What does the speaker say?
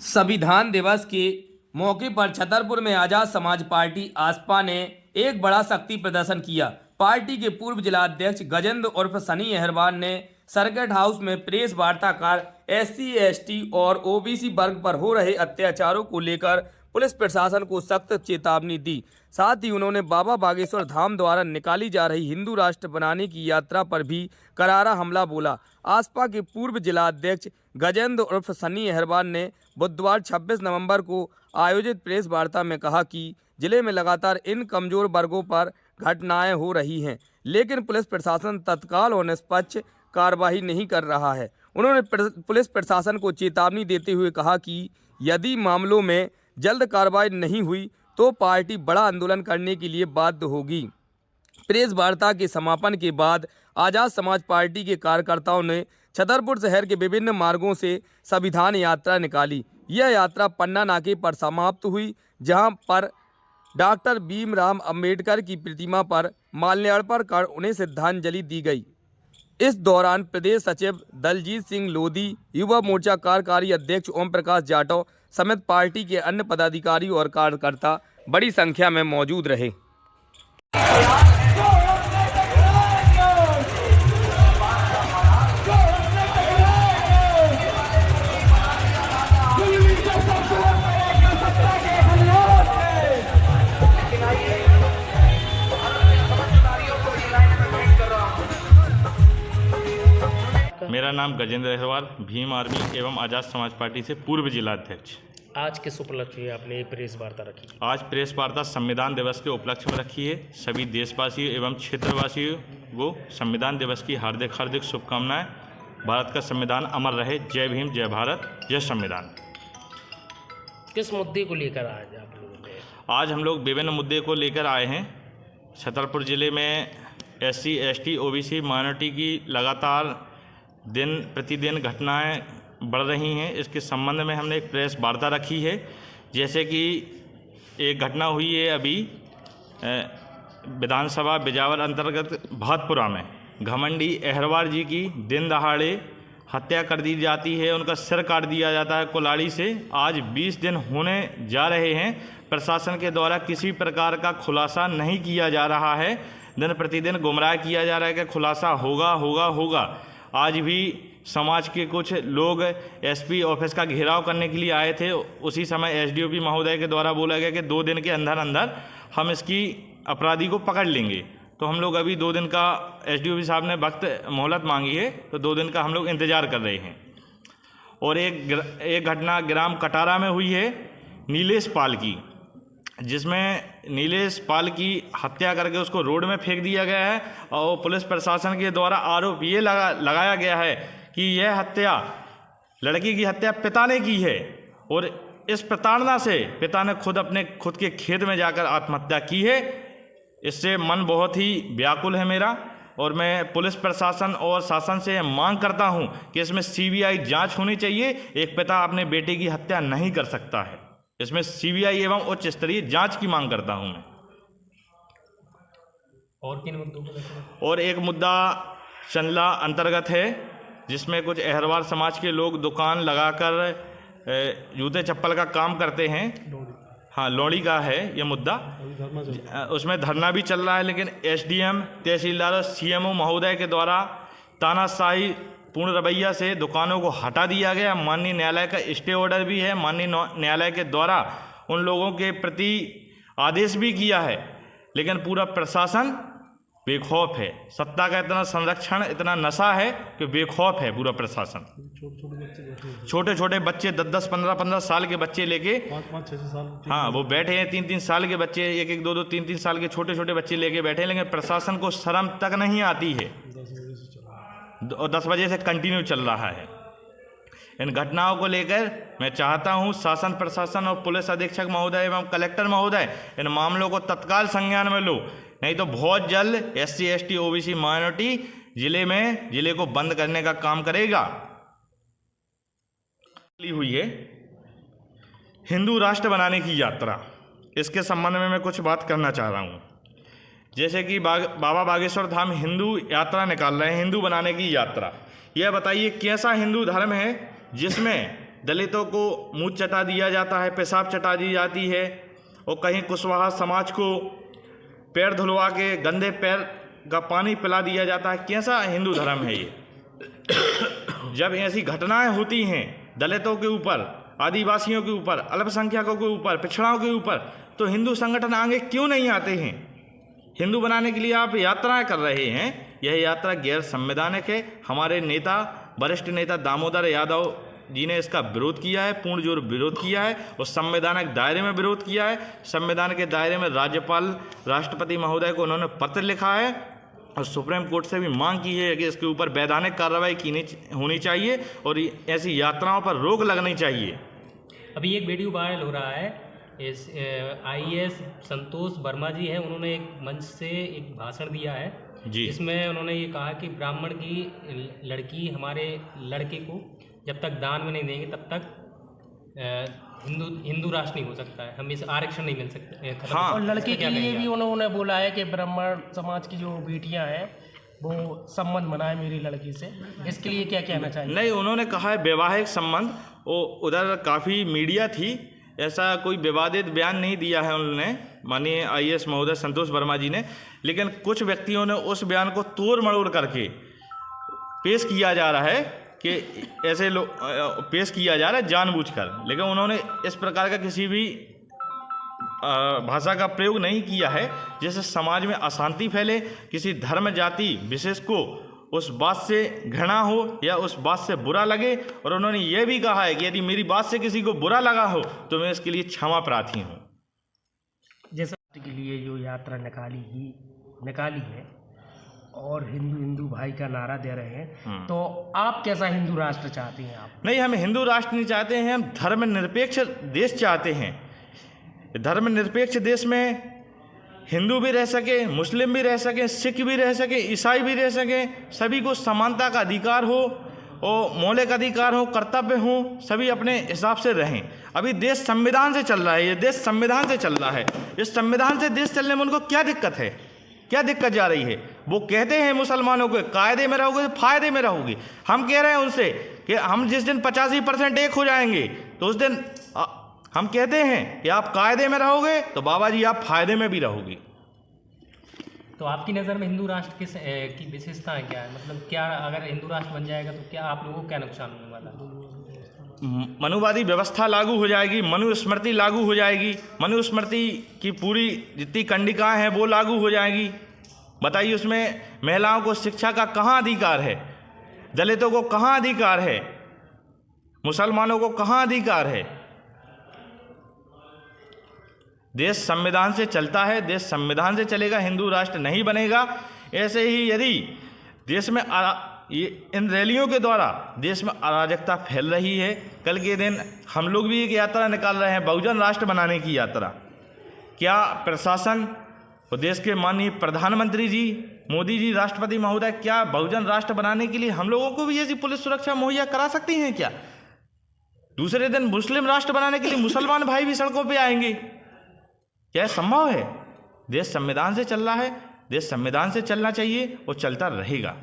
संविधान दिवस के मौके पर छतरपुर में आजाद समाज पार्टी आसपा ने एक बड़ा शक्ति प्रदर्शन किया। पार्टी के पूर्व जिलाध्यक्ष गजेंद्र उर्फ सनी अहरवाल ने सर्किट हाउस में प्रेस वार्ताकार एससी एसटी और ओबीसी वर्ग पर हो रहे अत्याचारों को लेकर पुलिस प्रशासन को सख्त चेतावनी दी। साथ ही उन्होंने बाबा बागेश्वर धाम द्वारा निकाली जा रही हिंदू राष्ट्र बनाने की यात्रा पर भी करारा हमला बोला। आसपा के पूर्व जिलाध्यक्ष गजेंद्र उर्फ सनी अहरवाल ने बुधवार 26 नवंबर को आयोजित प्रेस वार्ता में कहा कि जिले में लगातार इन कमजोर वर्गों पर घटनाएं हो रही हैं, लेकिन पुलिस प्रशासन तत्काल और निष्पक्ष कार्रवाई नहीं कर रहा है। उन्होंने पुलिस प्रशासन को चेतावनी देते हुए कहा कि यदि मामलों में जल्द कार्रवाई नहीं हुई तो पार्टी बड़ा आंदोलन करने के लिए बाध्य होगी। प्रेस वार्ता के समापन के बाद आजाद समाज पार्टी के कार्यकर्ताओं ने छतरपुर शहर के विभिन्न मार्गों से संविधान यात्रा निकाली। यह यात्रा पन्ना नाके पर समाप्त हुई, जहां पर डॉक्टर भीमराव अंबेडकर की प्रतिमा पर माल्यार्पण कर उन्हें श्रद्धांजलि दी गई। इस दौरान प्रदेश सचिव दलजीत सिंह लोधी, युवा मोर्चा कार्यकारी अध्यक्ष ओम प्रकाश जाटव समेत पार्टी के अन्य पदाधिकारी और कार्यकर्ता बड़ी संख्या में मौजूद रहे। मेरा नाम गजेंद्र अहरवाल, भीम आर्मी एवं आजाद समाज पार्टी से पूर्व जिलाध्यक्ष। आज किस उपलक्ष्य में आपने प्रेस वार्ता रखी? आज प्रेस वार्ता संविधान दिवस के उपलक्ष्य में रखी है। सभी देशवासियों एवं क्षेत्रवासियों को संविधान दिवस की हार्दिक हार्दिक शुभकामनाएं। भारत का संविधान अमर रहे। जय भीम, जय भारत, जय संविधान। किस मुद्दे को लेकर आज आप लोग? आज हम लोग विभिन्न मुद्दे को लेकर आए हैं। छतरपुर जिले में SC ST OBC माइनॉरिटी की लगातार दिन प्रतिदिन घटनाएं बढ़ रही हैं। इसके संबंध में हमने एक प्रेस वार्ता रखी है। जैसे कि एक घटना हुई है अभी विधानसभा बिजावर अंतर्गत भातपुरा में घमंडी अहरवाल जी की दिन दहाड़े हत्या कर दी जाती है, उनका सिर काट दिया जाता है कुल्हाड़ी से। आज 20 दिन होने जा रहे हैं। प्रशासन के द्वारा किसी प्रकार का खुलासा नहीं किया जा रहा है। दिन प्रतिदिन गुमराह किया जा रहा है कि खुलासा होगा होगा होगा। आज भी समाज के कुछ लोग SP ऑफिस का घेराव करने के लिए आए थे। उसी समय SDOP महोदय के द्वारा बोला गया कि 2 दिन के अंदर अंदर हम इसकी अपराधी को पकड़ लेंगे। तो हम लोग अभी 2 दिन का SDOP साहब ने वक्त मोहलत मांगी है, तो 2 दिन का हम लोग इंतज़ार कर रहे हैं। और एक घटना ग्राम कटारा में हुई है नीलेश पाल की, जिसमें नीलेश पाल की हत्या करके उसको रोड में फेंक दिया गया है। और पुलिस प्रशासन के द्वारा आरोप ये लगाया गया है कि यह हत्या, लड़की की हत्या पिता ने की है। और इस प्रताड़ना से पिता ने खुद के खेत में जाकर आत्महत्या की है। इससे मन बहुत ही व्याकुल है मेरा। और मैं पुलिस प्रशासन और शासन से मांग करता हूं कि इसमें CBI जांच होनी चाहिए। एक पिता अपने बेटे की हत्या नहीं कर सकता है। इसमें CBI एवं उच्च स्तरीय जांच की मांग करता हूं मैं। और किन मुद्दों को? और एक मुद्दा चंदला अंतर्गत है, जिसमें कुछ अहरवाल समाज के लोग दुकान लगाकर जूते चप्पल का काम करते हैं। हाँ, लोड़ी का है ये मुद्दा। उसमें धरना भी चल रहा है, लेकिन SDM, तहसीलदार और CMO महोदय के द्वारा तानाशाही पूर्ण रवैया से दुकानों को हटा दिया गया। माननीय न्यायालय का स्टे ऑर्डर भी है। माननीय न्यायालय के द्वारा उन लोगों के प्रति आदेश भी किया है, लेकिन पूरा प्रशासन बेखौफ है। सत्ता का इतना संरक्षण, इतना नशा है कि बेखौफ है पूरा प्रशासन। छोटे छोटे बच्चे 10-10, 15-15 साल के बच्चे लेके 5-5-6 साल, हाँ, वो बैठे हैं। 3-3 साल के बच्चे, 1-1, 2-2, 3-3 साल के छोटे छोटे बच्चे लेके बैठे हैं, लेकिन प्रशासन को शर्म तक नहीं आती है। 10 बजे से कंटिन्यू चल रहा है। इन घटनाओं को लेकर मैं चाहता हूं शासन, प्रशासन और पुलिस अधीक्षक महोदय एवं कलेक्टर महोदय इन मामलों को तत्काल संज्ञान में लो, नहीं तो बहुत जल्द SC ST OBC माइनॉरिटी जिले को बंद करने का काम करेगा। हुई है हिंदू राष्ट्र बनाने की यात्रा, इसके संबंध में मैं कुछ बात करना चाह रहा हूँ। जैसे कि बाबा बागेश्वर धाम हिंदू यात्रा निकाल रहे हैं, हिंदू बनाने की यात्रा। यह बताइए कैसा हिंदू धर्म है जिसमें दलितों को मुँह चटा दिया जाता है, पेशाब चटा दी जाती है, और कहीं कुशवाहा समाज को पैर धुलवा के गंदे पैर का पानी पिला दिया जाता है। कैसा हिंदू धर्म है ये? जब ऐसी घटनाएं होती हैं दलितों के ऊपर, आदिवासियों के ऊपर, अल्पसंख्यकों के ऊपर, पिछड़ाओं के ऊपर, तो हिंदू संगठन आगे क्यों नहीं आते हैं? हिंदू बनाने के लिए आप यात्राएं कर रहे हैं, यह यात्रा गैर संवैधानिक है। हमारे नेता, वरिष्ठ नेता दामोदर यादव जी ने इसका विरोध किया है, पूर्ण जोर विरोध किया है, और संवैधानिक दायरे में विरोध किया है। संविधान के दायरे में राज्यपाल, राष्ट्रपति महोदय को उन्होंने पत्र लिखा है और सुप्रीम कोर्ट से भी मांग की है कि इसके ऊपर वैधानिक कार्रवाई होनी चाहिए और ऐसी यात्राओं पर रोक लगनी चाहिए। अभी एक वीडियो वायरल हो रहा है, इस IAS संतोष वर्मा जी हैं, उन्होंने एक मंच से एक भाषण दिया है जी। इसमें उन्होंने ये कहा कि ब्राह्मण की लड़की हमारे लड़के को जब तक दान में नहीं देंगे तब तक हिंदू राष्ट्र नहीं हो सकता है, हम इस आरक्षण नहीं मिल सकते। हाँ। और लड़के के लिए भी उन्होंने बोला है कि ब्राह्मण समाज की जो बेटियां हैं वो संबंध बनाए मेरी लड़की से, इसके लिए क्या कहना चाहिए? नहीं, उन्होंने कहा है वैवाहिक संबंध। उधर काफ़ी मीडिया थी, ऐसा कोई विवादित बयान नहीं दिया है उन्होंने, माननीय IAS महोदय संतोष वर्मा जी ने, लेकिन कुछ व्यक्तियों ने उस बयान को तोड़ मड़ोड़ करके पेश किया जा रहा है कि ऐसे लोग पेश किया जा रहा है जानबूझकर, लेकिन उन्होंने इस प्रकार का किसी भी भाषा का प्रयोग नहीं किया है जिससे समाज में अशांति फैले, किसी धर्म जाति विशेष को उस बात से घृणा हो या उस बात से बुरा लगे। और उन्होंने ये भी कहा है कि यदि मेरी बात से किसी को बुरा लगा हो तो मैं इसके लिए क्षमा प्रार्थी हूँ। जैसा के लिए जो यात्रा निकाली है और हिंदू भाई का नारा दे रहे हैं, तो आप कैसा हिंदू राष्ट्र चाहते हैं? आप? नहीं, हम हिंदू राष्ट्र नहीं चाहते हैं, हम धर्मनिरपेक्ष देश चाहते हैं। धर्मनिरपेक्ष देश में हिंदू भी रह सके, मुस्लिम भी रह सके, सिख भी रह सके, ईसाई भी रह सके, सभी को समानता का अधिकार हो और मौलिक अधिकार हो, कर्तव्य हो, सभी अपने हिसाब से रहें। अभी देश संविधान से चल रहा है, ये देश संविधान से चल रहा है। इस संविधान से देश चलने में उनको क्या दिक्कत है? क्या दिक्कत जा रही है? वो कहते हैं मुसलमानों को कायदे में रहोगे, फायदे में रहोगे। हम कह रहे हैं उनसे कि हम जिस दिन 85% एक हो जाएंगे तो उस दिन हम कहते हैं कि आप कायदे में रहोगे तो बाबा जी आप फायदे में भी रहोगे। तो आपकी नज़र में हिंदू राष्ट्र की विशेषताएं क्या है? मतलब क्या अगर हिंदू राष्ट्र बन जाएगा तो क्या आप लोगों को क्या नुकसान होने वाला है? मनुवादी व्यवस्था लागू हो जाएगी, मनुस्मृति लागू हो जाएगी, मनुस्मृति की पूरी जितनी कंडिकाएं हैं वो लागू हो जाएगी। बताइए उसमें महिलाओं को शिक्षा का कहाँ अधिकार है? दलितों को कहाँ अधिकार है? मुसलमानों को कहाँ अधिकार है? देश संविधान से चलता है, देश संविधान से चलेगा, हिंदू राष्ट्र नहीं बनेगा। ऐसे ही यदि देश में इन रैलियों के द्वारा देश में अराजकता फैल रही है, कल के दिन हम लोग भी एक यात्रा निकाल रहे हैं बहुजन राष्ट्र बनाने की यात्रा। क्या प्रशासन और देश के माननीय प्रधानमंत्री जी मोदी जी, राष्ट्रपति महोदय, क्या बहुजन राष्ट्र बनाने के लिए हम लोगों को भी ऐसी पुलिस सुरक्षा मुहैया करा सकती हैं क्या? दूसरे दिन मुस्लिम राष्ट्र बनाने के लिए मुसलमान भाई भी सड़कों पर आएंगे? क्या संभव है? देश संविधान से चल रहा है, देश संविधान से चलना चाहिए और चलता रहेगा।